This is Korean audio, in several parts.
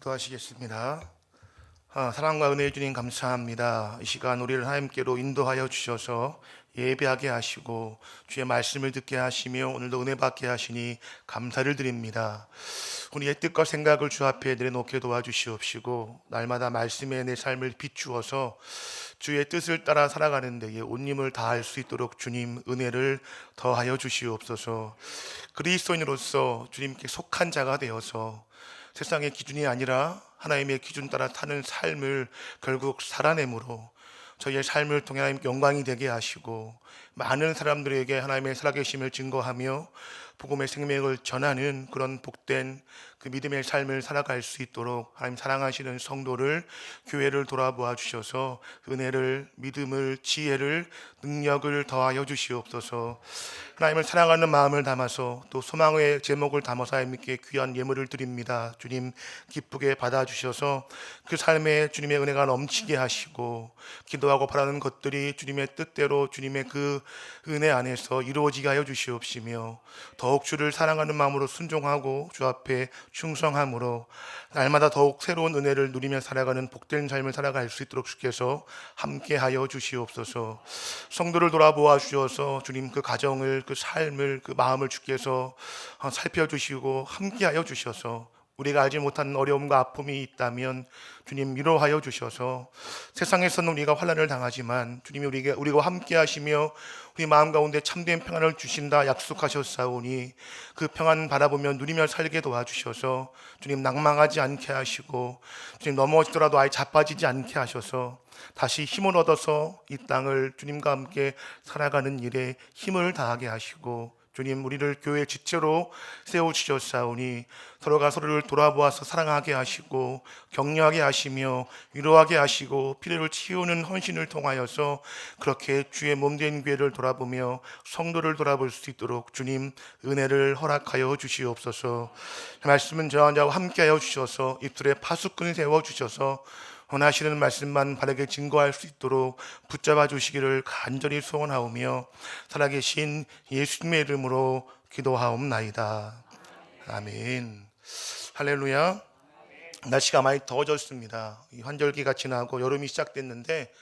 기도하시겠습니다. 사랑과 은혜의 주님 감사합니다. 이 시간 우리를 하나님께로 인도하여 주셔서 예배하게 하시고 주의 말씀을 듣게 하시며 오늘도 은혜 받게 하시니 감사를 드립니다. 우리의 뜻과 생각을 주 앞에 내려놓게 도와주시옵시고 날마다 말씀에 내 삶을 비추어서 주의 뜻을 따라 살아가는 데에 온 힘을 다할 수 있도록 주님 은혜를 더하여 주시옵소서. 그리스도인으로서 주님께 속한 자가 되어서 세상의 기준이 아니라 하나님의 기준 따라 사는 삶을 결국 살아내므로 저희의 삶을 통해 하나님 영광이 되게 하시고 많은 사람들에게 하나님의 살아계심을 증거하며 복음의 생명을 전하는 그런 복된 그 믿음의 삶을 살아갈 수 있도록 하나님 사랑하시는 성도를, 교회를 돌아보아 주셔서 은혜를, 믿음을, 지혜를, 능력을 더하여 주시옵소서. 하나님을 사랑하는 마음을 담아서 또 소망의 제목을 담아서 하나님께 귀한 예물을 드립니다. 주님 기쁘게 받아주셔서 그 삶에 주님의 은혜가 넘치게 하시고 기도하고 바라는 것들이 주님의 뜻대로 주님의 그 은혜 안에서 이루어지게 하여 주시옵시며 더욱 주를 사랑하는 마음으로 순종하고 주 앞에 충성함으로 날마다 더욱 새로운 은혜를 누리며 살아가는 복된 삶을 살아갈 수 있도록 주께서 함께하여 주시옵소서. 성도를 돌아보아 주셔서 주님 그 가정을, 그 삶을, 그 마음을 주께서 살펴주시고 함께하여 주셔서 우리가 알지 못하는 어려움과 아픔이 있다면 주님 위로하여 주셔서 세상에서는 우리가 환난을 당하지만 주님이 우리와 함께 하시며 우리 마음 가운데 참된 평안을 주신다 약속하셨사오니 그 평안 바라보며 누리며 살게 도와주셔서 주님 낭망하지 않게 하시고 주님 넘어지더라도 아예 자빠지지 않게 하셔서 다시 힘을 얻어서 이 땅을 주님과 함께 살아가는 일에 힘을 다하게 하시고 주님 우리를 교회의 지체로 세워주셨사오니 서로가 서로를 돌아보아서 사랑하게 하시고 격려하게 하시며 위로하게 하시고 필요를 치우는 헌신을 통하여서 그렇게 주의 몸된 교회를 돌아보며 성도를 돌아볼 수 있도록 주님 은혜를 허락하여 주시옵소서. 말씀은 저와 함께하여 주셔서 입술에 파수꾼 세워주셔서 원하시는 말씀만 바르게 증거할 수 있도록 붙잡아 주시기를 간절히 소원하오며 살아계신 예수님의 이름으로 기도하옵나이다. 아멘. 할렐루야. 날씨가 많이 더워졌습니다. 이 환절기가 지나고 여름이 시작됐는데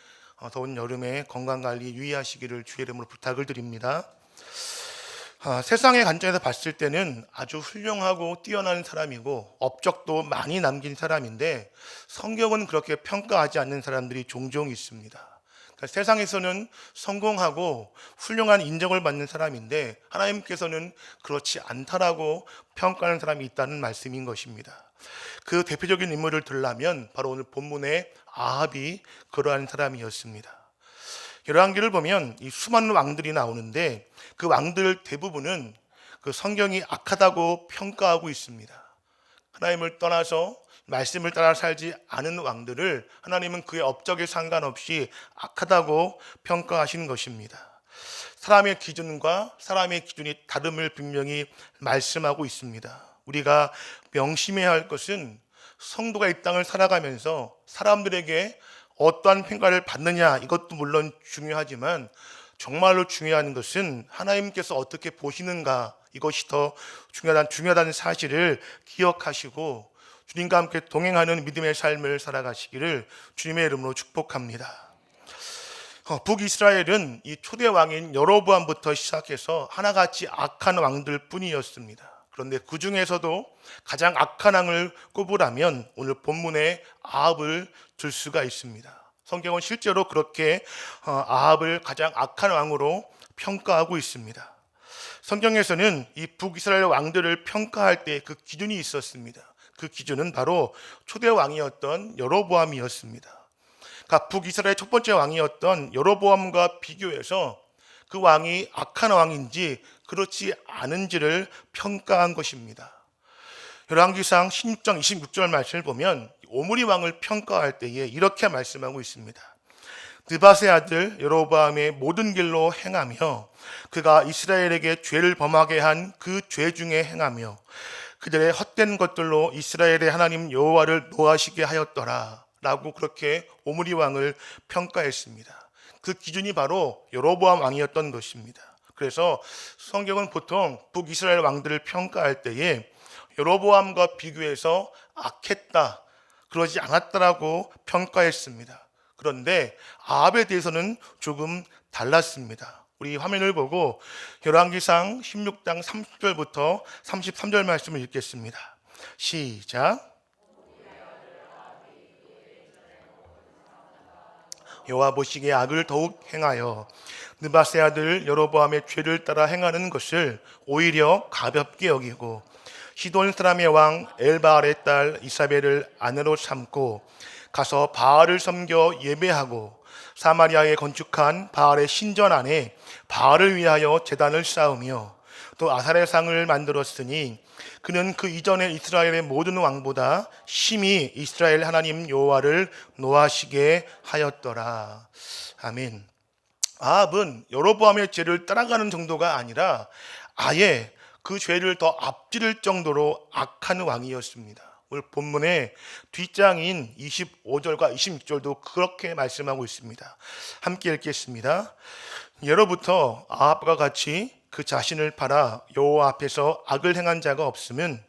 더운 여름에 건강관리 유의하시기를 주의 이름으로 부탁을 드립니다. 세상의 관점에서 봤을 때는 아주 훌륭하고 뛰어난 사람이고 업적도 많이 남긴 사람인데 성경은 그렇게 평가하지 않는 사람들이 종종 있습니다. 그러니까 세상에서는 성공하고 훌륭한 인정을 받는 사람인데 하나님께서는 그렇지 않다라고 평가하는 사람이 있다는 말씀인 것입니다. 그 대표적인 인물을 들라면 바로 오늘 본문의 아합이 그러한 사람이었습니다. 열왕기를 보면 이 수많은 왕들이 나오는데 그 왕들 대부분은 그 성경이 악하다고 평가하고 있습니다. 하나님을 떠나서 말씀을 따라 살지 않은 왕들을 하나님은 그의 업적에 상관없이 악하다고 평가하시는 것입니다. 사람의 기준과 사람의 기준이 다름을 분명히 말씀하고 있습니다. 우리가 명심해야 할 것은 성도가 이 땅을 살아가면서 사람들에게 어떠한 평가를 받느냐 이것도 물론 중요하지만 정말로 중요한 것은 하나님께서 어떻게 보시는가 이것이 더 중요하다는 사실을 기억하시고 주님과 함께 동행하는 믿음의 삶을 살아가시기를 주님의 이름으로 축복합니다. 북이스라엘은 이 초대 왕인 여로보암부터 시작해서 하나같이 악한 왕들 뿐이었습니다. 그런데 그 중에서도 가장 악한 왕을 꼽으라면 오늘 본문에 아합을 들 수가 있습니다. 성경은 실제로 그렇게 아합을 가장 악한 왕으로 평가하고 있습니다. 성경에서는 이 북이스라엘 왕들을 평가할 때 그 기준이 있었습니다. 그 기준은 바로 초대 왕이었던 여로보암이었습니다. 그러니까 북이스라엘 첫 번째 왕이었던 여로보암과 비교해서 그 왕이 악한 왕인지 그렇지 않은지를 평가한 것입니다. 열왕기상 16장 26절 말씀을 보면 오므리 왕을 평가할 때에 이렇게 말씀하고 있습니다. 느밧의 아들 여로보암의 모든 길로 행하며 그가 이스라엘에게 죄를 범하게 한 그 죄 중에 행하며 그들의 헛된 것들로 이스라엘의 하나님 여호와를 노하시게 하였더라 라고 그렇게 오므리 왕을 평가했습니다. 그 기준이 바로 여로보암 왕이었던 것입니다. 그래서 성경은 보통 북이스라엘 왕들을 평가할 때에 여로보암과 비교해서 악했다, 그러지 않았다라고 평가했습니다. 그런데 아합에 대해서는 조금 달랐습니다. 우리 화면을 보고 열왕기상 16장 30절부터 33절 말씀을 읽겠습니다. 시작. 여호와 보시기에 악을 더욱 행하여 느밧의 아들 여로보암의 죄를 따라 행하는 것을 오히려 가볍게 여기고 시돈 사람의 왕 엘바알의 딸 이사벨을 아내로 삼고 가서 바알을 섬겨 예배하고 사마리아에 건축한 바알의 신전 안에 바알을 위하여 제단을 쌓으며 또 아사레 상을 만들었으니 그는 그 이전에 이스라엘의 모든 왕보다 심히 이스라엘 하나님 여호와를 노하시게 하였더라. 아멘. 아합은 여로보암의 죄를 따라가는 정도가 아니라 아예 그 죄를 더 앞지를 정도로 악한 왕이었습니다. 오늘 본문의 뒷장인 25절과 26절도 그렇게 말씀하고 있습니다. 함께 읽겠습니다. 예로부터 아합과 같이 그 자신을 팔아 여호와 앞에서 악을 행한 자가 없으면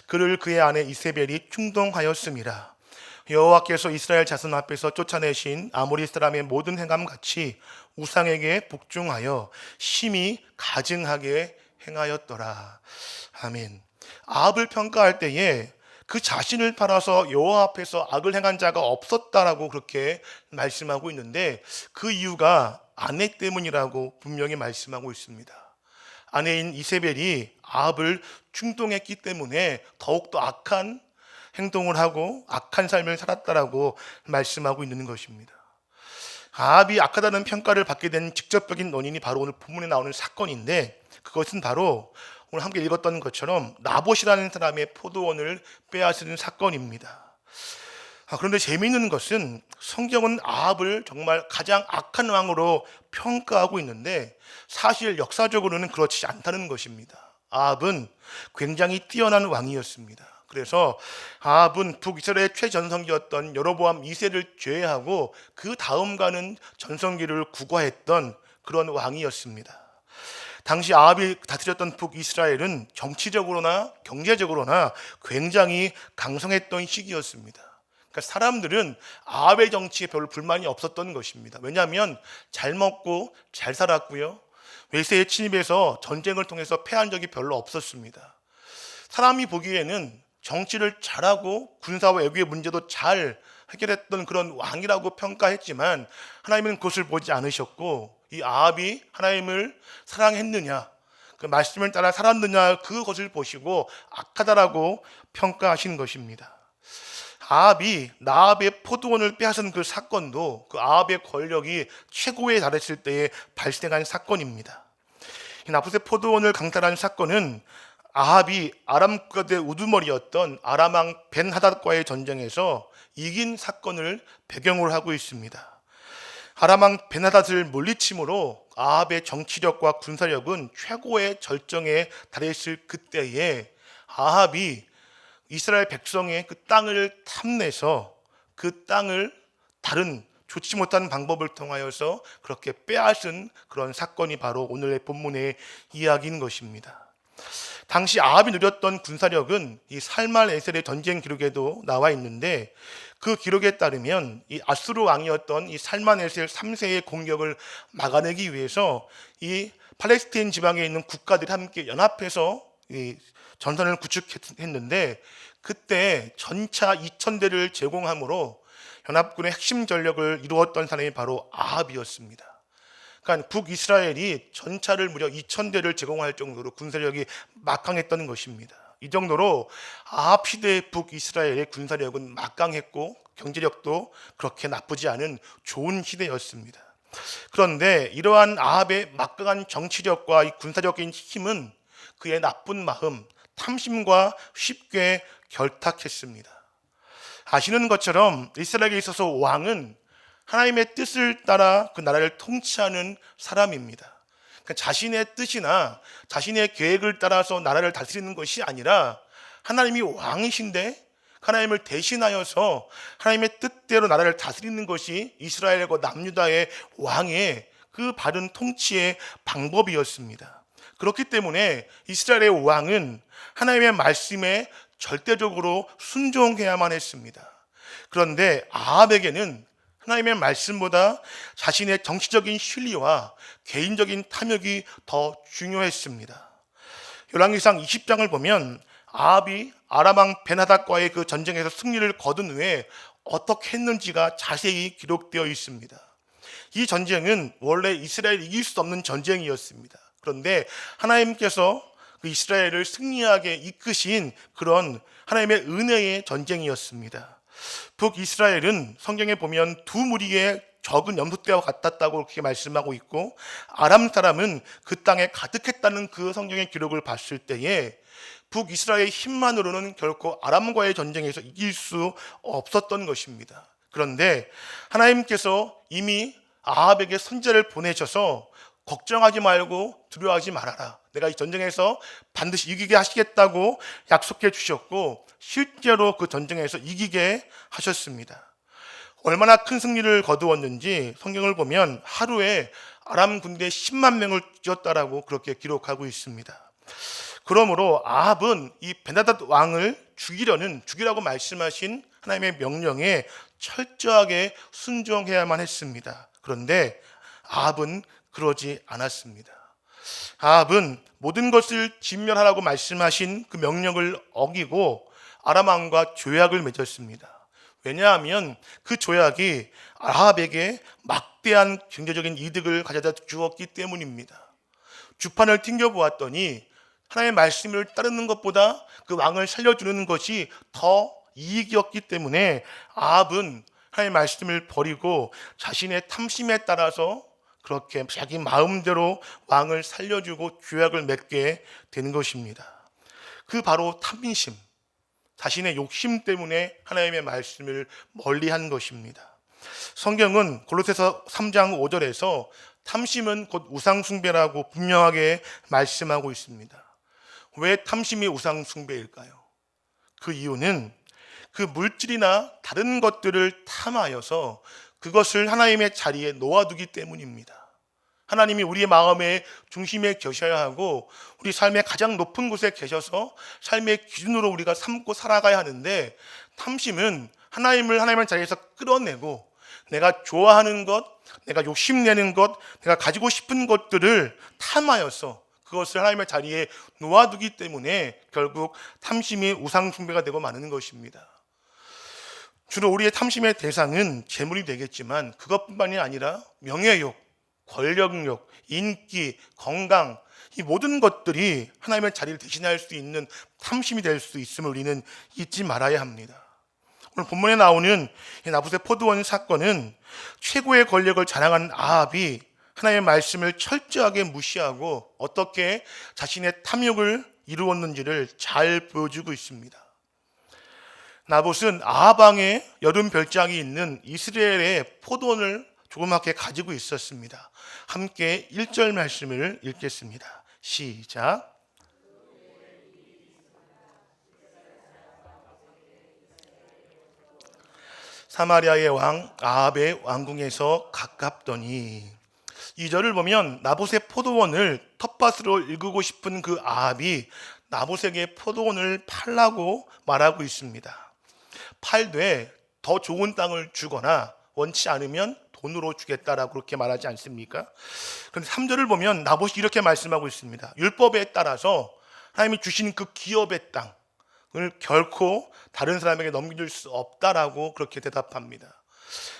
그를 그의 아내 이세벨이 충동하였음이라. 여호와께서 이스라엘 자손 앞에서 쫓아내신 아모리 사람의 모든 행함 같이 우상에게 복종하여 심히 가증하게 행하였더라. 아멘. 아합을 평가할 때에 그 자신을 팔아서 여호와 앞에서 악을 행한 자가 없었다라고 그렇게 말씀하고 있는데 그 이유가 아내 때문이라고 분명히 말씀하고 있습니다. 아내인 이세벨이 아합을 충동했기 때문에 더욱더 악한 행동을 하고 악한 삶을 살았다라고 말씀하고 있는 것입니다. 아합이 악하다는 평가를 받게 된 직접적인 원인이 바로 오늘 본문에 나오는 사건인데 그것은 바로 오늘 함께 읽었던 것처럼 나봇이라는 사람의 포도원을 빼앗은 사건입니다. 그런데 재미있는 것은 성경은 아합을 정말 가장 악한 왕으로 평가하고 있는데 사실 역사적으로는 그렇지 않다는 것입니다. 아합은 굉장히 뛰어난 왕이었습니다. 그래서 아합은 북이스라엘의 최전성기였던 여로보암 2세를 제외하고 그 다음가는 전성기를 구가했던 그런 왕이었습니다. 당시 아합이 다스렸던 북이스라엘은 정치적으로나 경제적으로나 굉장히 강성했던 시기였습니다. 그러니까 사람들은 아합의 정치에 별로 불만이 없었던 것입니다. 왜냐하면 잘 먹고 잘 살았고요. 외세의 침입에서 전쟁을 통해서 패한 적이 별로 없었습니다. 사람이 보기에는 정치를 잘하고 군사와 외교의 문제도 잘 해결했던 그런 왕이라고 평가했지만 하나님은 그것을 보지 않으셨고 이 아합이 하나님을 사랑했느냐 그 말씀을 따라 살았느냐 그것을 보시고 악하다라고 평가하신 것입니다. 아합이 나합의 포도원을 빼앗은 그 사건도 그 아합의 권력이 최고에 달했을 때에 발생한 사건입니다. 이 나봇의 포도원을 강탈한 사건은 아합이 아람 국가의 우두머리였던 아람 왕 벤하닷과의 전쟁에서 이긴 사건을 배경으로 하고 있습니다. 아람 왕 벤하닷을 물리침으로 아합의 정치력과 군사력은 최고의 절정에 달했을 그때에 아합이 이스라엘 백성의 그 땅을 탐내서 그 땅을 다른 좋지 못한 방법을 통하여서 그렇게 빼앗은 그런 사건이 바로 오늘의 본문의 이야기인 것입니다. 당시 아합이 누렸던 군사력은 이 살말 에셀의 전쟁 기록에도 나와 있는데 그 기록에 따르면 이 아수르 왕이었던 이 살만 에셀 3세의 공격을 막아내기 위해서 이 팔레스타인 지방에 있는 국가들이 함께 연합해서 이 전선을 구축했는데 그때 전차 2000대를 제공함으로 연합군의 핵심 전력을 이루었던 사람이 바로 아합이었습니다. 그러니까 북이스라엘이 전차를 무려 2000대를 제공할 정도로 군사력이 막강했던 것입니다. 이 정도로 아합 시대의 북이스라엘의 군사력은 막강했고 경제력도 그렇게 나쁘지 않은 좋은 시대였습니다. 그런데 이러한 아합의 막강한 정치력과 이 군사력인 힘은 그의 나쁜 마음, 탐심과 쉽게 결탁했습니다. 아시는 것처럼 이스라엘에 있어서 왕은 하나님의 뜻을 따라 그 나라를 통치하는 사람입니다. 그러니까 자신의 뜻이나 자신의 계획을 따라서 나라를 다스리는 것이 아니라 하나님이 왕이신데 하나님을 대신하여서 하나님의 뜻대로 나라를 다스리는 것이 이스라엘과 남유다의 왕의 그 바른 통치의 방법이었습니다. 그렇기 때문에 이스라엘의 왕은 하나님의 말씀에 절대적으로 순종해야만 했습니다. 그런데 아합에게는 하나님의 말씀보다 자신의 정치적인 실리와 개인적인 탐욕이 더 중요했습니다. 열왕기상 20장을 보면 아합이 아람 왕 벤하닷과의 그 전쟁에서 승리를 거둔 후에 어떻게 했는지가 자세히 기록되어 있습니다. 이 전쟁은 원래 이스라엘이 이길 수 없는 전쟁이었습니다. 그런데 하나님께서 그 이스라엘을 승리하게 이끄신 그런 하나님의 은혜의 전쟁이었습니다. 북이스라엘은 성경에 보면 두 무리의 적은 염소떼와 같았다고 그렇게 말씀하고 있고, 아람 사람은 그 땅에 가득했다는 그 성경의 기록을 봤을 때에 북이스라엘의 힘만으로는 결코 아람과의 전쟁에서 이길 수 없었던 것입니다. 그런데 하나님께서 이미 아합에게 선지자를 보내셔서 걱정하지 말고 두려워하지 말아라, 내가 이 전쟁에서 반드시 이기게 하시겠다고 약속해 주셨고, 실제로 그 전쟁에서 이기게 하셨습니다. 얼마나 큰 승리를 거두었는지 성경을 보면 하루에 아람 군대 10만 명을 죽였다라고 그렇게 기록하고 있습니다. 그러므로 아합은 이 벤하닷 왕을 죽이라고 말씀하신 하나님의 명령에 철저하게 순종해야만 했습니다. 그런데 아합은 그러지 않았습니다. 아합은 모든 것을 진멸하라고 말씀하신 그 명령을 어기고 아람 왕과 조약을 맺었습니다. 왜냐하면 그 조약이 아합에게 막대한 경제적인 이득을 가져다 주었기 때문입니다. 주판을 튕겨보았더니 하나님의 말씀을 따르는 것보다 그 왕을 살려주는 것이 더 이익이었기 때문에 아합은 하나님의 말씀을 버리고 자신의 탐심에 따라서 그렇게 자기 마음대로 왕을 살려주고 조약을 맺게 된 것입니다. 그 바로 탐심, 자신의 욕심 때문에 하나님의 말씀을 멀리한 것입니다. 성경은 골로새서 3장 5절에서 탐심은 곧 우상숭배라고 분명하게 말씀하고 있습니다. 왜 탐심이 우상숭배일까요? 그 이유는 그 물질이나 다른 것들을 탐하여서 그것을 하나님의 자리에 놓아두기 때문입니다. 하나님이 우리의 마음의 중심에 계셔야 하고 우리 삶의 가장 높은 곳에 계셔서 삶의 기준으로 우리가 삼고 살아가야 하는데, 탐심은 하나님의 자리에서 끌어내고 내가 좋아하는 것, 내가 욕심내는 것, 내가 가지고 싶은 것들을 탐하여서 그것을 하나님의 자리에 놓아두기 때문에 결국 탐심이 우상숭배가 되고 마는 것입니다. 주로 우리의 탐심의 대상은 재물이 되겠지만 그것뿐만이 아니라 명예욕, 권력욕, 인기, 건강, 이 모든 것들이 하나님의 자리를 대신할 수 있는 탐심이 될 수 있음을 우리는 잊지 말아야 합니다. 오늘 본문에 나오는 나봇의 포도원 사건은 최고의 권력을 자랑한 아합이 하나님의 말씀을 철저하게 무시하고 어떻게 자신의 탐욕을 이루었는지를 잘 보여주고 있습니다. 나봇은 아합 왕의 여름 별장이 있는 이스라엘의 포도원을 조그맣게 가지고 있었습니다. 함께 1절 말씀을 읽겠습니다. 시작. 사마리아의 왕 아합의 왕궁에서 가깝더니, 2절을 보면 나봇의 포도원을 텃밭으로 일구고 싶은 그 아합이 나봇에게 포도원을 팔라고 말하고 있습니다. 팔되 더 좋은 땅을 주거나 원치 않으면 돈으로 주겠다라고 그렇게 말하지 않습니까? 그런데 3절을 보면 나봇이 이렇게 말씀하고 있습니다. 율법에 따라서 하나님이 주신 그 기업의 땅을 결코 다른 사람에게 넘길 수 없다라고 그렇게 대답합니다.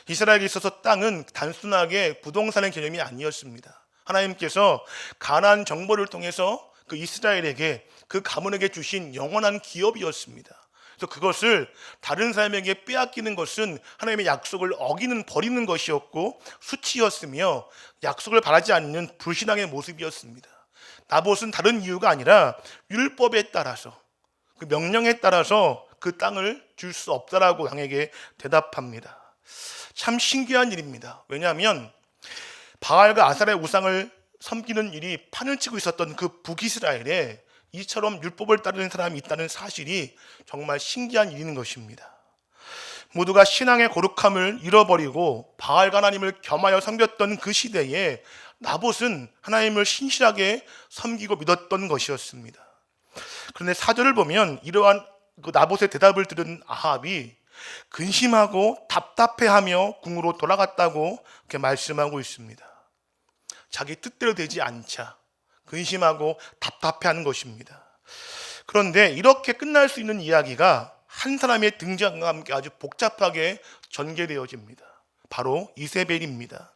이스라엘에 있어서 땅은 단순하게 부동산의 개념이 아니었습니다. 하나님께서 가나안 정벌을 통해서 그 이스라엘에게, 그 가문에게 주신 영원한 기업이었습니다. 그래서 그것을 다른 사람에게 빼앗기는 것은 하나님의 약속을 어기는, 버리는 것이었고 수치였으며 약속을 바라지 않는 불신앙의 모습이었습니다. 나봇은 다른 이유가 아니라 율법에 따라서, 그 명령에 따라서 그 땅을 줄 수 없다라고 왕에게 대답합니다. 참 신기한 일입니다. 왜냐하면 바알과 아사라의 우상을 섬기는 일이 판을 치고 있었던 그 북이스라엘에 이처럼 율법을 따르는 사람이 있다는 사실이 정말 신기한 일인 것입니다. 모두가 신앙의 거룩함을 잃어버리고 바알과 하나님을 겸하여 섬겼던 그 시대에 나봇은 하나님을 신실하게 섬기고 믿었던 것이었습니다. 그런데 4절을 보면 이러한 그 나봇의 대답을 들은 아합이 근심하고 답답해하며 궁으로 돌아갔다고 그렇게 말씀하고 있습니다. 자기 뜻대로 되지 않자 근심하고 답답해하는 것입니다. 그런데 이렇게 끝날 수 있는 이야기가 한 사람의 등장과 함께 아주 복잡하게 전개되어집니다. 바로 이세벨입니다.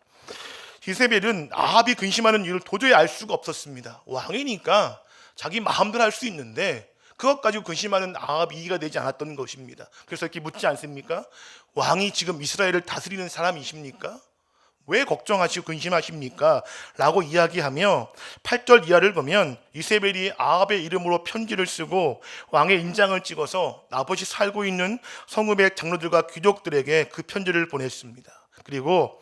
이세벨은 아합이 근심하는 이유를 도저히 알 수가 없었습니다. 왕이니까 자기 마음대로 할 수 있는데 그것 가지고 근심하는 아합이 이해가 되지 않았던 것입니다. 그래서 이렇게 묻지 않습니까? 왕이 지금 이스라엘을 다스리는 사람이십니까? 왜 걱정하시고 근심하십니까? 라고 이야기하며 8절 이하를 보면 이세벨이 아합의 이름으로 편지를 쓰고 왕의 인장을 찍어서 나봇이 살고 있는 성읍의 장로들과 귀족들에게 그 편지를 보냈습니다. 그리고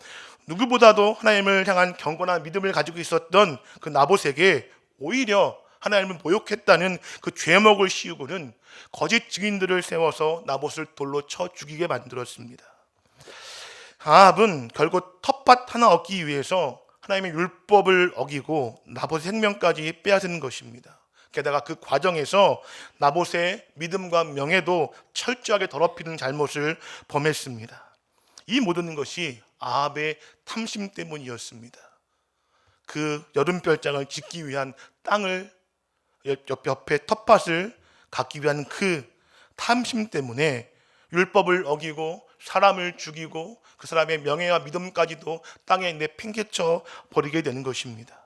누구보다도 하나님을 향한 경건한 믿음을 가지고 있었던 그 나봇에게 오히려 하나님을 모욕했다는 그 죄목을 씌우고는 거짓 증인들을 세워서 나봇을 돌로 쳐 죽이게 만들었습니다. 아합은 결국 텃밭 하나 얻기 위해서 하나님의 율법을 어기고 나봇의 생명까지 빼앗은 것입니다. 게다가 그 과정에서 나봇의 믿음과 명예도 철저하게 더럽히는 잘못을 범했습니다. 이 모든 것이 아합의 탐심 때문이었습니다. 그 여름별장을 짓기 위한 땅을 옆에 텃밭을 갖기 위한 그 탐심 때문에 율법을 어기고 사람을 죽이고 그 사람의 명예와 믿음까지도 땅에 내팽개쳐 버리게 되는 것입니다.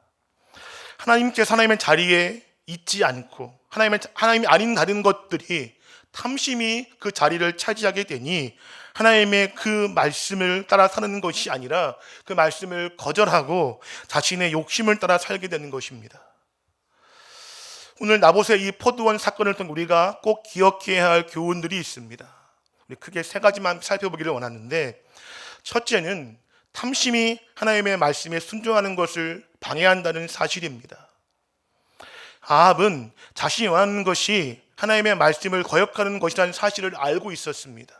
하나님께서 하나님의 자리에 있지 않고 하나님이 아닌 다른 것들이 탐심이 그 자리를 차지하게 되니 하나님의 그 말씀을 따라 사는 것이 아니라 그 말씀을 거절하고 자신의 욕심을 따라 살게 되는 것입니다. 오늘 나봇의 이 포도원 사건을 통해 우리가 꼭 기억해야 할 교훈들이 있습니다. 우리 크게 세 가지만 살펴보기를 원하는데, 첫째는 탐심이 하나님의 말씀에 순종하는 것을 방해한다는 사실입니다. 아합은 자신이 원하는 것이 하나님의 말씀을 거역하는 것이라는 사실을 알고 있었습니다.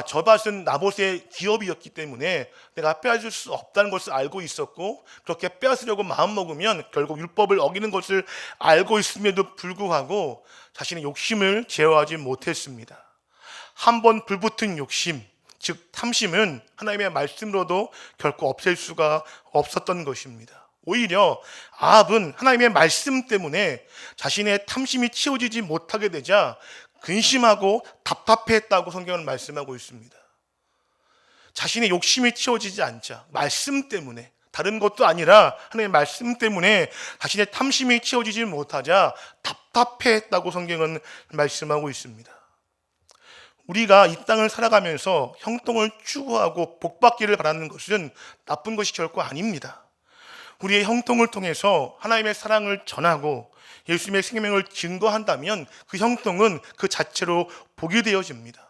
저 밭은 나봇의 기업이었기 때문에 내가 빼앗을 수 없다는 것을 알고 있었고, 그렇게 빼앗으려고 마음먹으면 결국 율법을 어기는 것을 알고 있음에도 불구하고 자신의 욕심을 제어하지 못했습니다. 한번 불붙은 욕심, 즉 탐심은 하나님의 말씀으로도 결코 없앨 수가 없었던 것입니다. 오히려 아합은 하나님의 말씀 때문에 자신의 탐심이 치워지지 못하게 되자 근심하고 답답해했다고 성경은 말씀하고 있습니다. 자신의 욕심이 치워지지 않자 말씀 때문에, 다른 것도 아니라 하나님의 말씀 때문에 자신의 탐심이 치워지지 못하자 답답해했다고 성경은 말씀하고 있습니다. 우리가 이 땅을 살아가면서 형통을 추구하고 복받기를 바라는 것은 나쁜 것이 결코 아닙니다. 우리의 형통을 통해서 하나님의 사랑을 전하고 예수님의 생명을 증거한다면 그 형통은 그 자체로 복이 되어집니다.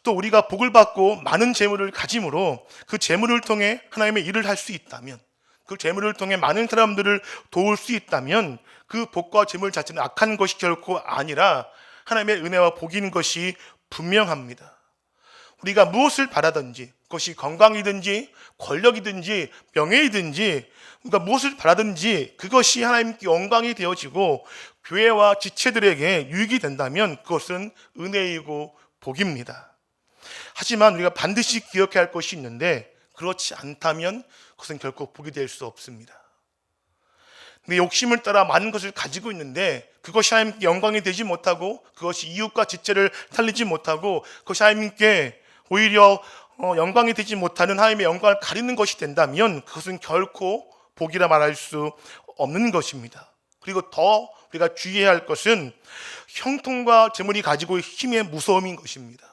또 우리가 복을 받고 많은 재물을 가짐으로 그 재물을 통해 하나님의 일을 할 수 있다면, 그 재물을 통해 많은 사람들을 도울 수 있다면 그 복과 재물 자체는 악한 것이 결코 아니라 하나님의 은혜와 복인 것이 분명합니다. 우리가 무엇을 바라든지, 그것이 건강이든지 권력이든지 명예이든지, 우리가 무엇을 바라든지 그것이 하나님께 영광이 되어지고 교회와 지체들에게 유익이 된다면 그것은 은혜이고 복입니다. 하지만 우리가 반드시 기억해야 할 것이 있는데, 그렇지 않다면 그것은 결코 복이 될 수 없습니다. 내 욕심을 따라 많은 것을 가지고 있는데 그것이 하나님께 영광이 되지 못하고, 그것이 이웃과 지체를 살리지 못하고, 그것이 하나님께 오히려 영광이 되지 못하는 하나님의 영광을 가리는 것이 된다면 그것은 결코 복이라 말할 수 없는 것입니다. 그리고 더 우리가 주의해야 할 것은 형통과 재물이 가지고 있는 힘의 무서움인 것입니다.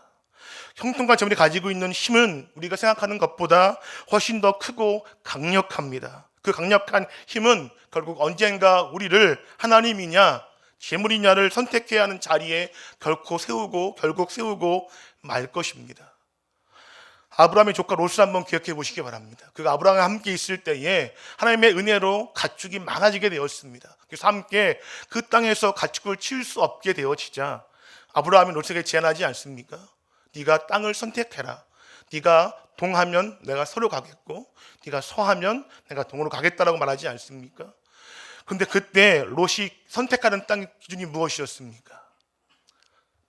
형통과 재물이 가지고 있는 힘은 우리가 생각하는 것보다 훨씬 더 크고 강력합니다. 그 강력한 힘은 결국 언젠가 우리를 하나님이냐 재물이냐를 선택해야 하는 자리에 결국 세우고 말 것입니다. 아브라함의 조카 롯을 한번 기억해 보시기 바랍니다. 그가 아브라함과 함께 있을 때에 하나님의 은혜로 가축이 많아지게 되었습니다. 그래서 함께 그 땅에서 가축을 치울 수 없게 되어지자 아브라함이 롯에게 제안하지 않습니까? 네가 땅을 선택해라. 네가 동하면 내가 서로 가겠고 네가 서하면 내가 동으로 가겠다라고 말하지 않습니까? 그런데 그때 롯이 선택하는 땅의 기준이 무엇이었습니까?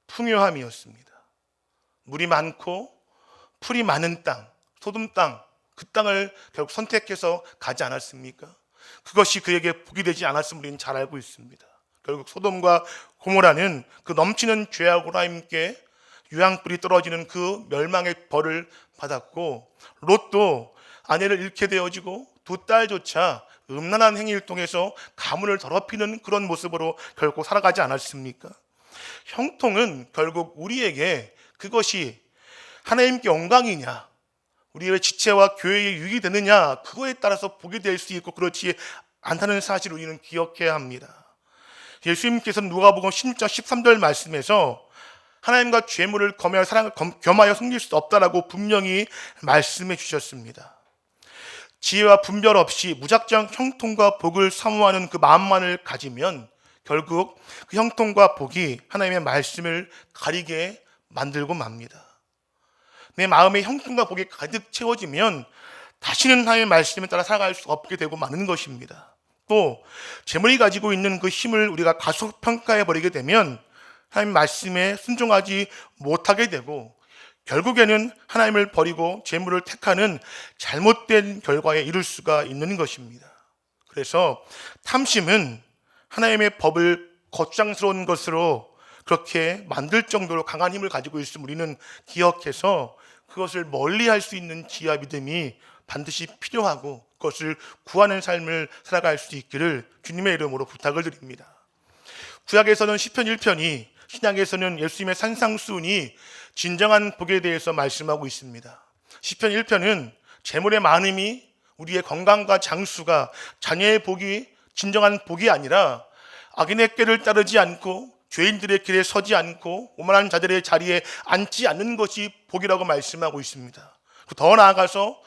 풍요함이었습니다. 물이 많고 풀이 많은 땅, 소돔 땅, 그 땅을 결국 선택해서 가지 않았습니까? 그것이 그에게 복이 되지 않았음을 우리는 잘 알고 있습니다. 결국 소돔과 고모라는 그 넘치는 죄악으로 하나님께 유황불이 떨어지는 그 멸망의 벌을 받았고, 롯도 아내를 잃게 되어지고 두 딸조차 음란한 행위를 통해서 가문을 더럽히는 그런 모습으로 결국 살아가지 않았습니까? 형통은 결국 우리에게 그것이 하나님께 영광이냐, 우리의 지체와 교회에 유익이 되느냐, 그거에 따라서 복이 될 수 있고 그렇지 않다는 사실을 우리는 기억해야 합니다. 예수님께서는 누가복음 16장 13절 말씀에서 하나님과 죄물을 겸하여 섬길 수 없다라고 분명히 말씀해 주셨습니다. 지혜와 분별 없이 무작정 형통과 복을 사모하는 그 마음만을 가지면 결국 그 형통과 복이 하나님의 말씀을 가리게 만들고 맙니다. 내 마음에 형통과 복이 가득 채워지면 다시는 하나님의 말씀에 따라 살아갈 수 없게 되고 마는 것입니다. 또 재물이 가지고 있는 그 힘을 우리가 과소평가해 버리게 되면 하나님 말씀에 순종하지 못하게 되고 결국에는 하나님을 버리고 재물을 택하는 잘못된 결과에 이를 수가 있는 것입니다. 그래서 탐심은 하나님의 법을 거추장스러운 것으로 그렇게 만들 정도로 강한 힘을 가지고 있음을 우리는 기억해서 그것을 멀리할 수 있는 지혜와 믿음이 반드시 필요하고 그것을 구하는 삶을 살아갈 수 있기를 주님의 이름으로 부탁을 드립니다. 구약에서는 시편 1편이, 신약에서는 예수님의 산상수훈이 진정한 복에 대해서 말씀하고 있습니다. 시편 1편은 재물의 많음이 우리의 건강과 장수가 자녀의 복이 진정한 복이 아니라 악인의 꾀를 따르지 않고 죄인들의 길에 서지 않고 오만한 자들의 자리에 앉지 않는 것이 복이라고 말씀하고 있습니다. 더 나아가서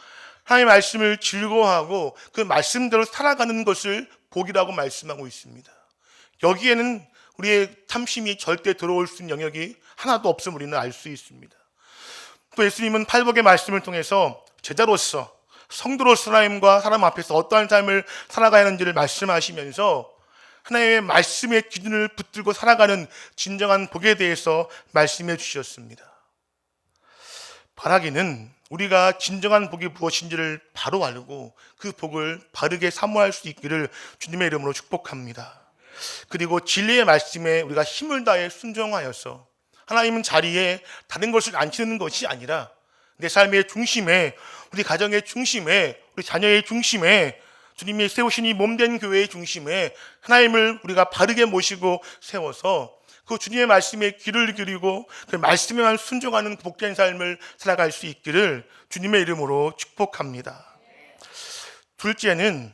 하나님의 말씀을 즐거워하고 그 말씀대로 살아가는 것을 복이라고 말씀하고 있습니다. 여기에는 우리의 탐심이 절대 들어올 수 있는 영역이 하나도 없음을 우리는 알 수 있습니다. 또 예수님은 팔복의 말씀을 통해서 제자로서 성도로서 하나님과 사람 앞에서 어떠한 삶을 살아가야 하는지를 말씀하시면서 하나님의 말씀의 기준을 붙들고 살아가는 진정한 복에 대해서 말씀해 주셨습니다. 바라기는 우리가 진정한 복이 무엇인지를 바로 알고 그 복을 바르게 사모할 수 있기를 주님의 이름으로 축복합니다. 그리고 진리의 말씀에 우리가 힘을 다해 순종하여서 하나님은 자리에 다른 것을 앉히는 것이 아니라 내 삶의 중심에, 우리 가정의 중심에, 우리 자녀의 중심에, 주님이 세우신 이 몸된 교회의 중심에 하나님을 우리가 바르게 모시고 세워서 그 주님의 말씀에 귀를 기울이고 그 말씀에만 순종하는 복된 삶을 살아갈 수 있기를 주님의 이름으로 축복합니다. 둘째는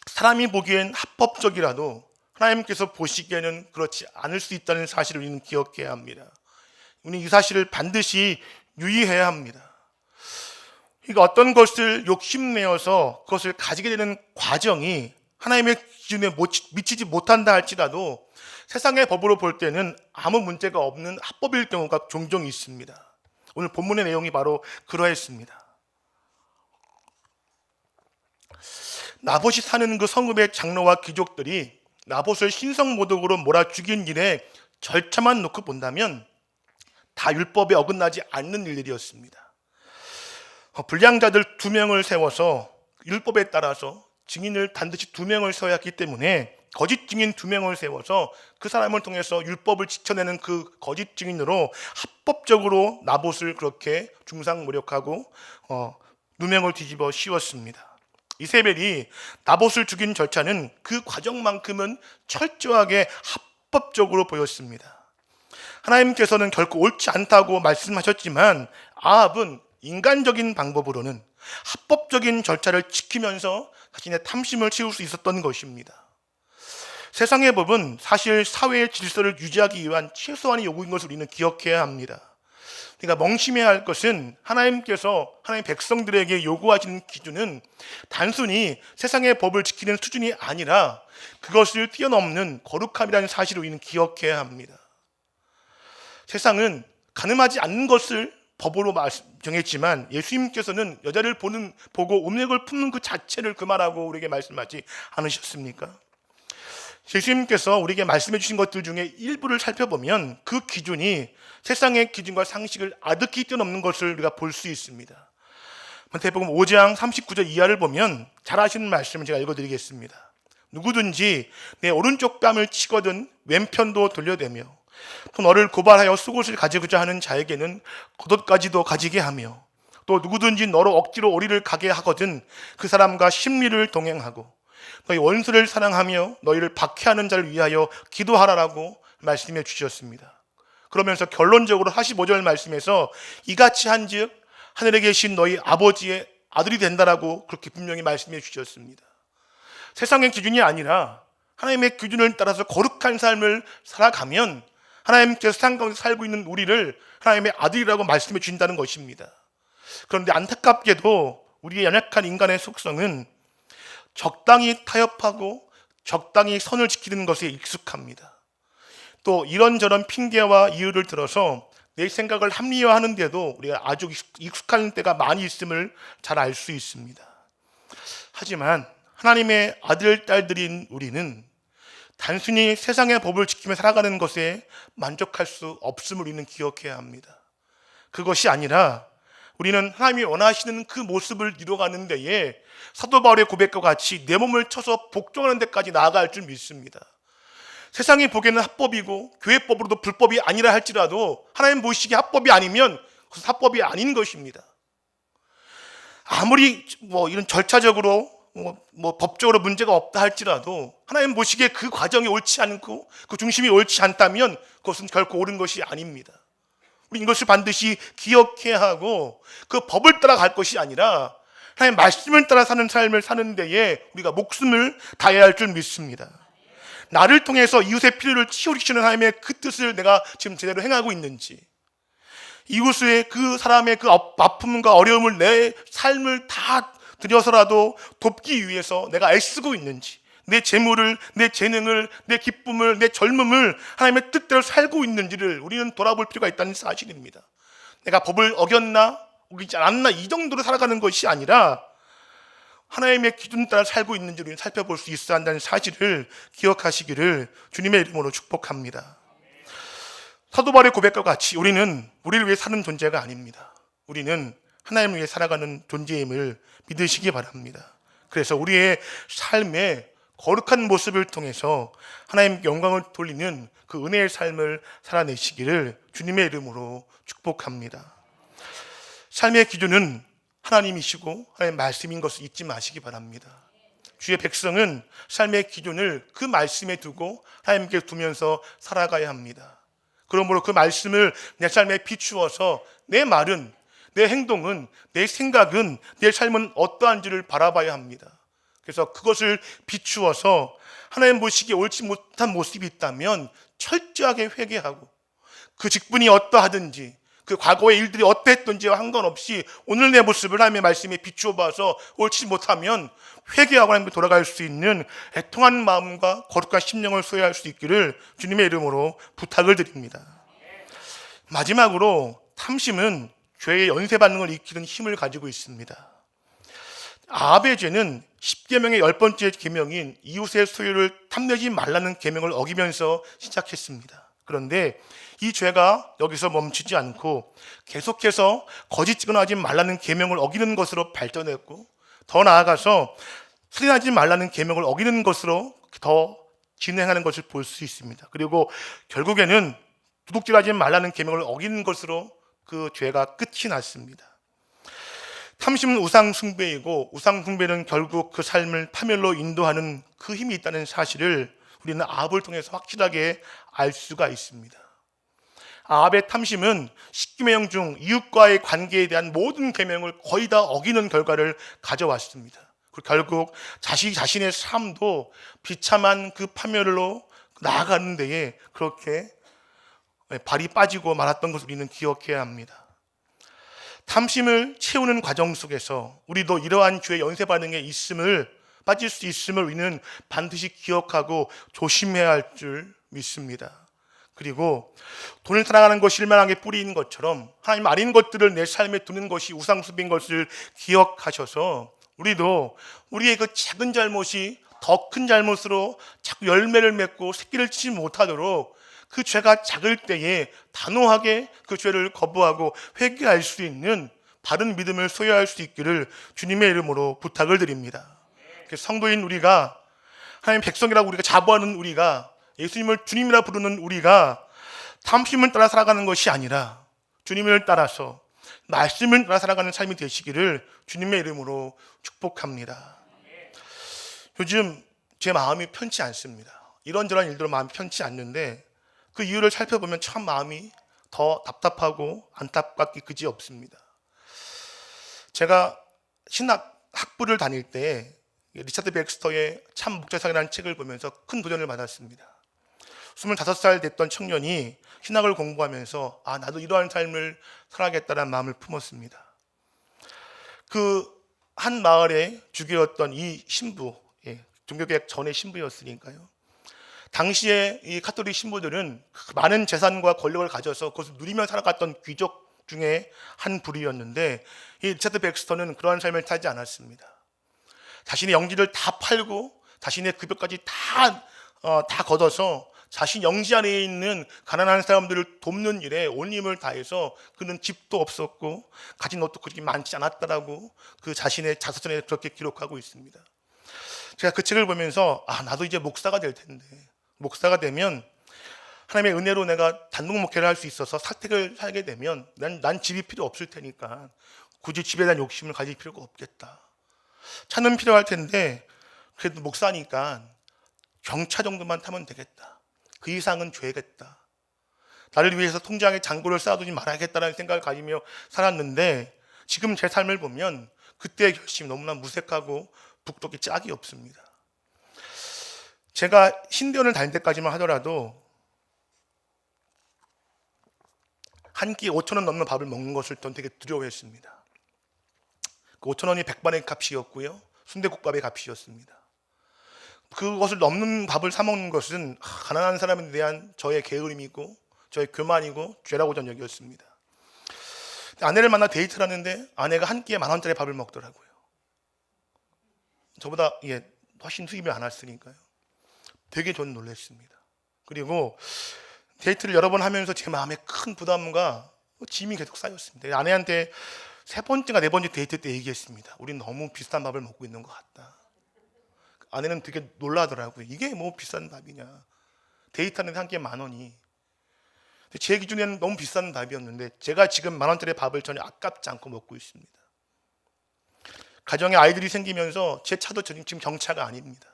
사람이 보기엔 합법적이라도 하나님께서 보시기에는 그렇지 않을 수 있다는 사실을 우리는 기억해야 합니다. 우리는 이 사실을 반드시 유의해야 합니다. 그러니까 어떤 것을 욕심내어서 그것을 가지게 되는 과정이 하나님의 기준에 미치지 못한다 할지라도 세상의 법으로 볼 때는 아무 문제가 없는 합법일 경우가 종종 있습니다. 오늘 본문의 내용이 바로 그러했습니다. 나봇이 사는 그 성읍의 장로와 귀족들이 나봇을 신성모독으로 몰아 죽인 일에 절차만 놓고 본다면 다 율법에 어긋나지 않는 일들이었습니다. 불량자들 2명을 세워서 율법에 따라서 증인을 반드시 2명을 세워야 했기 때문에 거짓 증인 2명을 세워서 그 사람을 통해서 율법을 지켜내는 그 거짓 증인으로 합법적으로 나봇을 그렇게 중상모략하고 누명을 뒤집어 씌웠습니다. 이세벨이 나봇을 죽인 절차는 그 과정만큼은 철저하게 합법적으로 보였습니다. 하나님께서는 결코 옳지 않다고 말씀하셨지만 아합은 인간적인 방법으로는 합법적인 절차를 지키면서 자신의 탐심을 채울 수 있었던 것입니다. 세상의 법은 사실 사회의 질서를 유지하기 위한 최소한의 요구인 것을 우리는 기억해야 합니다. 그러니까 멍심해야 할 것은 하나님께서 하나님 백성들에게 요구하시는 기준은 단순히 세상의 법을 지키는 수준이 아니라 그것을 뛰어넘는 거룩함이라는 사실을 우리는 기억해야 합니다. 세상은 가늠하지 않는 것을 법으로 정했지만 예수님께서는 여자를 보고 음욕을 품는 그 자체를 금하라고 우리에게 말씀하지 않으셨습니까? 예수님께서 우리에게 말씀해 주신 것들 중에 일부를 살펴보면 그 기준이 세상의 기준과 상식을 아득히 뛰어넘는 것을 우리가 볼 수 있습니다. 마태복음 5장 39절 이하를 보면 잘 아시는 말씀을 제가 읽어드리겠습니다. 누구든지 내 오른쪽 뺨을 치거든 왼편도 돌려대며 또 너를 고발하여 속옷을 가지고자 하는 자에게는 겉옷까지도 가지게 하며 또 누구든지 너로 억지로 오리를 가게 하거든 그 사람과 십리를 동행하고 너희 원수를 사랑하며 너희를 박해하는 자를 위하여 기도하라라고 말씀해 주셨습니다. 그러면서 결론적으로 45절 말씀에서 이같이 한즉 하늘에 계신 너희 아버지의 아들이 된다라고 그렇게 분명히 말씀해 주셨습니다. 세상의 기준이 아니라 하나님의 기준을 따라서 거룩한 삶을 살아가면 하나님께서 세상 가운데 살고 있는 우리를 하나님의 아들이라고 말씀해 주신다는 것입니다. 그런데 안타깝게도 우리의 연약한 인간의 속성은 적당히 타협하고 적당히 선을 지키는 것에 익숙합니다. 또 이런저런 핑계와 이유를 들어서 내 생각을 합리화하는데도 우리가 아주 익숙한 때가 많이 있음을 잘 알 수 있습니다. 하지만 하나님의 아들, 딸들인 우리는 단순히 세상의 법을 지키며 살아가는 것에 만족할 수 없음을 우리는 기억해야 합니다. 그것이 아니라 우리는 하나님이 원하시는 그 모습을 이루어가는 데에 사도 바울의 고백과 같이 내 몸을 쳐서 복종하는 데까지 나아갈 줄 믿습니다. 세상이 보기에는 합법이고 교회법으로도 불법이 아니라 할지라도 하나님 보시기에 합법이 아니면 그것은 합법이 아닌 것입니다. 아무리 이런 절차적으로 법적으로 문제가 없다 할지라도 하나님 보시기에 그 과정이 옳지 않고 그 중심이 옳지 않다면 그것은 결코 옳은 것이 아닙니다. 우리 이것을 반드시 기억해야 하고 그 법을 따라 갈 것이 아니라 하나님 말씀을 따라 사는 삶을 사는 데에 우리가 목숨을 다해야 할 줄 믿습니다. 나를 통해서 이웃의 필요를 채우시는 하나님의 그 뜻을 내가 지금 제대로 행하고 있는지, 이웃의 그 사람의 그 아픔과 어려움을 내 삶을 다 들여서라도 돕기 위해서 내가 애쓰고 있는지, 내 재물을, 내 재능을, 내 기쁨을, 내 젊음을 하나님의 뜻대로 살고 있는지를 우리는 돌아볼 필요가 있다는 사실입니다. 내가 법을 어겼나 어기지 않았나 이 정도로 살아가는 것이 아니라 하나님의 기준 따라 살고 있는지 우리는 살펴볼 수 있어야 한다는 사실을 기억하시기를 주님의 이름으로 축복합니다. 사도 바울의 고백과 같이 우리는 우리를 위해 사는 존재가 아닙니다. 우리는 하나님을 위해 살아가는 존재임을 믿으시기 바랍니다. 그래서 우리의 삶의 거룩한 모습을 통해서 하나님 영광을 돌리는 그 은혜의 삶을 살아내시기를 주님의 이름으로 축복합니다. 삶의 기준은 하나님이시고 하나님의 말씀인 것을 잊지 마시기 바랍니다. 주의 백성은 삶의 기준을 그 말씀에 두고 하나님께 두면서 살아가야 합니다. 그러므로 그 말씀을 내 삶에 비추어서 내 말은, 내 행동은, 내 생각은, 내 삶은 어떠한지를 바라봐야 합니다. 그래서 그것을 비추어서 하나님 보시기에 옳지 못한 모습이 있다면 철저하게 회개하고 그 직분이 어떠하든지 그 과거의 일들이 어떠했던지와 상관없이 오늘 내 모습을 하나님의 말씀에 비추어 봐서 옳지 못하면 회개하고 하나님께 돌아갈 수 있는 애통한 마음과 거룩한 심령을 소유할 수 있기를 주님의 이름으로 부탁을 드립니다. 마지막으로 탐심은 죄의 연쇄 반응을 일으키는 힘을 가지고 있습니다. 아합의 죄는 10계명의 10번째 계명인 이웃의 소유를 탐내지 말라는 계명을 어기면서 시작했습니다. 그런데 이 죄가 여기서 멈추지 않고 계속해서 거짓 증언하지 말라는 계명을 어기는 것으로 발전했고, 더 나아가서 살인하지 말라는 계명을 어기는 것으로 더 진행하는 것을 볼 수 있습니다. 그리고 결국에는 도둑질하지 말라는 계명을 어기는 것으로 그 죄가 끝이 났습니다. 탐심은 우상 숭배이고 우상 숭배는 결국 그 삶을 파멸로 인도하는 그 힘이 있다는 사실을 우리는 아합을 통해서 확실하게 알 수가 있습니다. 아합의 탐심은 10계명 중 이웃과의 관계에 대한 모든 계명을 거의 다 어기는 결과를 가져왔습니다. 그리고 결국 자신의 삶도 비참한 그 파멸로 나아가는 데에 그렇게 발이 빠지고 말았던 것을 우리는 기억해야 합니다. 탐심을 채우는 과정 속에서 우리도 이러한 죄의 연쇄 반응에 빠질 수 있음을 우리는 반드시 기억하고 조심해야 할 줄 믿습니다. 그리고 돈을 사랑하는 것이 일만하게 뿌리인 것처럼 하나님 아닌 것들을 내 삶에 두는 것이 우상숭배인 것을 기억하셔서 우리도 우리의 그 작은 잘못이 더 큰 잘못으로 자꾸 열매를 맺고 새끼를 치지 못하도록 그 죄가 작을 때에 단호하게 그 죄를 거부하고 회개할 수 있는 바른 믿음을 소유할 수 있기를 주님의 이름으로 부탁을 드립니다. 성도인 우리가, 하나님 백성이라고 우리가 자부하는 우리가, 예수님을 주님이라 부르는 우리가 탐심을 따라 살아가는 것이 아니라 주님을 따라서 말씀을 따라 살아가는 삶이 되시기를 주님의 이름으로 축복합니다. 요즘 제 마음이 편치 않습니다. 이런저런 일들로 마음이 편치 않는데 그 이유를 살펴보면 참 마음이 더 답답하고 안타깝기 그지 없습니다. 제가 신학 학부를 다닐 때 리차드 백스터의 참 목자상이라는 책을 보면서 큰 도전을 받았습니다. 25살 됐던 청년이 신학을 공부하면서 나도 이러한 삶을 살아야겠다는 마음을 품었습니다. 그 한 마을의 주교였던 이 신부, 종교개혁 전의 신부였으니까요. 당시에 이 카톨릭 신부들은 많은 재산과 권력을 가져서 그것을 누리며 살아갔던 귀족 중에 한 부류였는데 이 리차드 백스터는 그러한 삶을 타지 않았습니다. 자신의 영지를 다 팔고 자신의 급여까지 다 걷어서 자신 영지 안에 있는 가난한 사람들을 돕는 일에 온 힘을 다해서 그는 집도 없었고 가진 것도 그렇게 많지 않았다라고 그 자신의 자서전에 그렇게 기록하고 있습니다. 제가 그 책을 보면서 나도 이제 목사가 될 텐데, 목사가 되면 하나님의 은혜로 내가 단독 목회를 할 수 있어서 사택을 살게 되면 난 집이 필요 없을 테니까 굳이 집에 대한 욕심을 가질 필요가 없겠다. 차는 필요할 텐데 그래도 목사니까 경차 정도만 타면 되겠다. 그 이상은 죄겠다. 나를 위해서 통장에 잔고를 쌓아두지 말아야겠다는 생각을 가지며 살았는데 지금 제 삶을 보면 그때의 결심이 너무나 무색하고 북돋기 짝이 없습니다. 제가 신대원을 다닐 때까지만 하더라도 한 끼에 5,000원 넘는 밥을 먹는 것을 전 되게 두려워했습니다. 그 5,000원이 백반의 값이었고요, 순대국밥의 값이었습니다. 그것을 넘는 밥을 사 먹는 것은 가난한 사람에 대한 저의 게으름이고 저의 교만이고 죄라고 저는 여겼습니다. 아내를 만나 데이트를 하는데 아내가 한 끼에 10,000원짜리 밥을 먹더라고요. 저보다 훨씬 수입이 많았으니까요. 되게 저는 놀랐습니다. 그리고 데이트를 여러 번 하면서 제 마음에 큰 부담과 짐이 계속 쌓였습니다. 아내한테 3번째가 4번째 데이트 때 얘기했습니다. 우린 너무 비싼 밥을 먹고 있는 것 같다. 아내는 되게 놀라더라고요. 이게 뭐 비싼 밥이냐. 데이트하는데 한 끼에 10,000원이. 제 기준에는 너무 비싼 밥이었는데 제가 지금 10,000원짜리 밥을 전혀 아깝지 않고 먹고 있습니다. 가정에 아이들이 생기면서 제 차도 지금 경차가 아닙니다.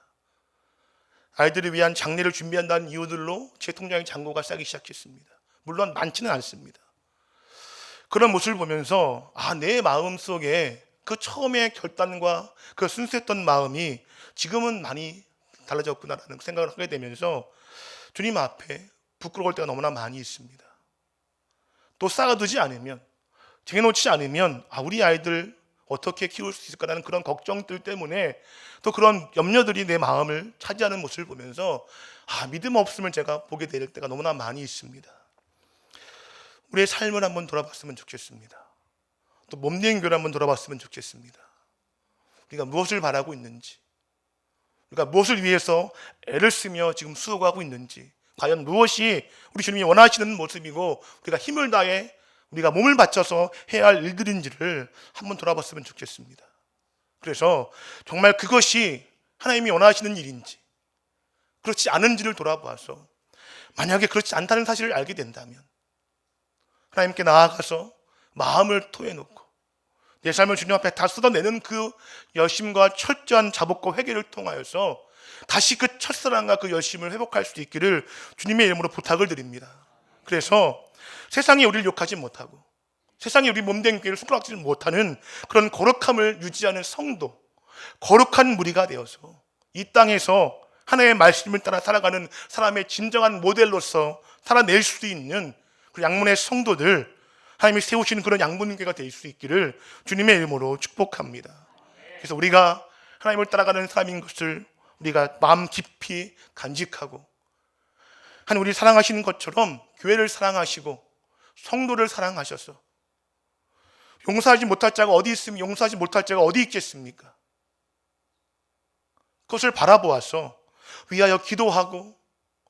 아이들을 위한 장례를 준비한다는 이유들로 제 통장에 잔고가 쌓이기 시작했습니다. 물론 많지는 않습니다. 그런 모습을 보면서 내 마음속에 그 처음의 결단과 그 순수했던 마음이 지금은 많이 달라졌구나라는 생각을 하게 되면서 주님 앞에 부끄러울 때가 너무나 많이 있습니다. 또 쌓아두지 않으면, 쟁여놓지 않으면 우리 아이들 어떻게 키울 수 있을까라는 그런 걱정들 때문에 또 그런 염려들이 내 마음을 차지하는 모습을 보면서 믿음 없음을 제가 보게 될 때가 너무나 많이 있습니다. 우리의 삶을 한번 돌아봤으면 좋겠습니다. 또 몸된 교를 한번 돌아봤으면 좋겠습니다. 우리가 무엇을 바라고 있는지, 우리가 무엇을 위해서 애를 쓰며 지금 수고하고 있는지, 과연 무엇이 우리 주님이 원하시는 모습이고 우리가 힘을 다해 우리가 몸을 바쳐서 해야 할 일들인지를 한번 돌아봤으면 좋겠습니다. 그래서 정말 그것이 하나님이 원하시는 일인지 그렇지 않은지를 돌아보아서 만약에 그렇지 않다는 사실을 알게 된다면 하나님께 나아가서 마음을 토해놓고 내 삶을 주님 앞에 다 쏟아내는 그 열심과 철저한 자복과 회개를 통하여서 다시 그 첫사랑과 그 열심을 회복할 수 있기를 주님의 이름으로 부탁을 드립니다. 그래서 세상이 우리를 욕하지 못하고 세상이 우리 몸된 교회를 손가락질 못하는 그런 거룩함을 유지하는 성도, 거룩한 무리가 되어서 이 땅에서 하나님의 말씀을 따라 살아가는 사람의 진정한 모델로서 살아낼 수 있는 그 양문의 성도들, 하나님이 세우시는 그런 양문교회가 될 수 있기를 주님의 이름으로 축복합니다. 그래서 우리가 하나님을 따라가는 사람인 것을 우리가 마음 깊이 간직하고 하나님 우리 사랑하시는 것처럼 교회를 사랑하시고 성도를 사랑하셔서 용서하지 못할 자가 어디 있으면 용서하지 못할 자가 어디 있겠습니까? 그것을 바라보아서 위하여 기도하고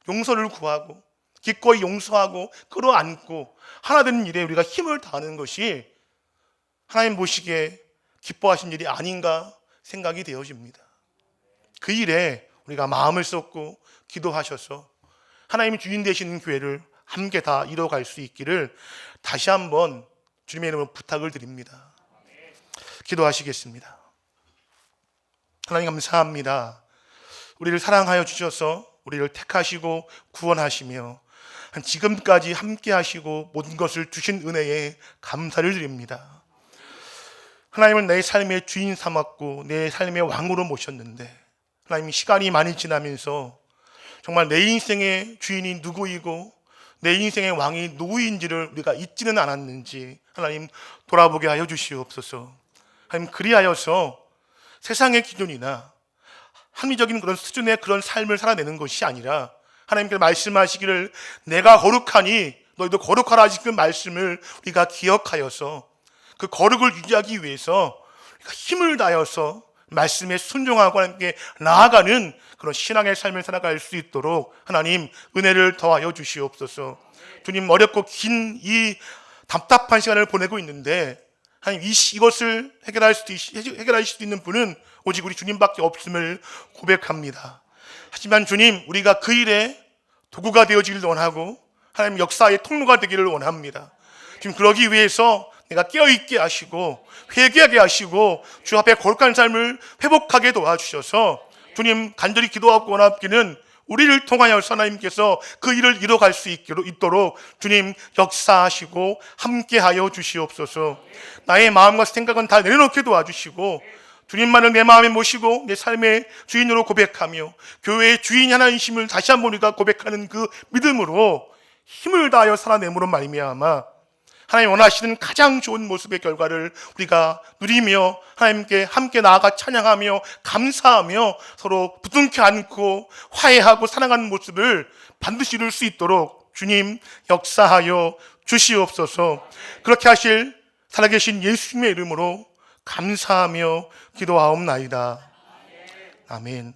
용서를 구하고 기꺼이 용서하고 끌어안고 하나 되는 일에 우리가 힘을 다하는 것이 하나님 보시기에 기뻐하신 일이 아닌가 생각이 되어집니다. 그 일에 우리가 마음을 쏟고 기도하셔서 하나님이 주인 되시는 교회를 함께 다 이뤄갈 수 있기를 다시 한번 주님의 이름으로 부탁을 드립니다. 기도하시겠습니다. 하나님 감사합니다. 우리를 사랑하여 주셔서 우리를 택하시고 구원하시며 지금까지 함께 하시고 모든 것을 주신 은혜에 감사를 드립니다. 하나님은 내 삶의 주인 삼았고 내 삶의 왕으로 모셨는데 하나님 시간이 많이 지나면서 정말 내 인생의 주인이 누구이고 내 인생의 왕이 누구인지를 우리가 잊지는 않았는지 하나님 돌아보게 하여 주시옵소서. 하나님 그리하여서 세상의 기준이나 합리적인 그런 수준의 그런 삶을 살아내는 것이 아니라 하나님께서 말씀하시기를 내가 거룩하니 너희도 거룩하라 하신 그 말씀을 우리가 기억하여서 그 거룩을 유지하기 위해서 우리가 힘을 다해서 말씀에 순종하고 하나님께 나아가는 그런 신앙의 삶을 살아갈 수 있도록 하나님 은혜를 더하여 주시옵소서. 주님 어렵고 긴 이 답답한 시간을 보내고 있는데 하나님 이것을 해결하실 수 있는 분은 오직 우리 주님밖에 없음을 고백합니다. 하지만 주님 우리가 그 일에 도구가 되어지기를 원하고 하나님 역사의 통로가 되기를 원합니다. 지금 그러기 위해서 내가 깨어있게 하시고 회개하게 하시고 주 앞에 거룩한 삶을 회복하게 도와주셔서 주님 간절히 기도하고 원하기는 우리를 통하여서 하나님께서 그 일을 이뤄갈 수 있도록 주님 역사하시고 함께하여 주시옵소서. 나의 마음과 생각은 다 내려놓게 도와주시고 주님만을 내 마음에 모시고 내 삶의 주인으로 고백하며 교회의 주인이 하나님이심을 다시 한번 우리가 고백하는 그 믿음으로 힘을 다하여 살아내므로 말미암아 하나님 원하시는 가장 좋은 모습의 결과를 우리가 누리며 하나님께 함께 나아가 찬양하며 감사하며 서로 부둥켜 안고 화해하고 사랑하는 모습을 반드시 이룰 수 있도록 주님 역사하여 주시옵소서. 그렇게 하실 살아계신 예수님의 이름으로 감사하며 기도하옵나이다. 아멘.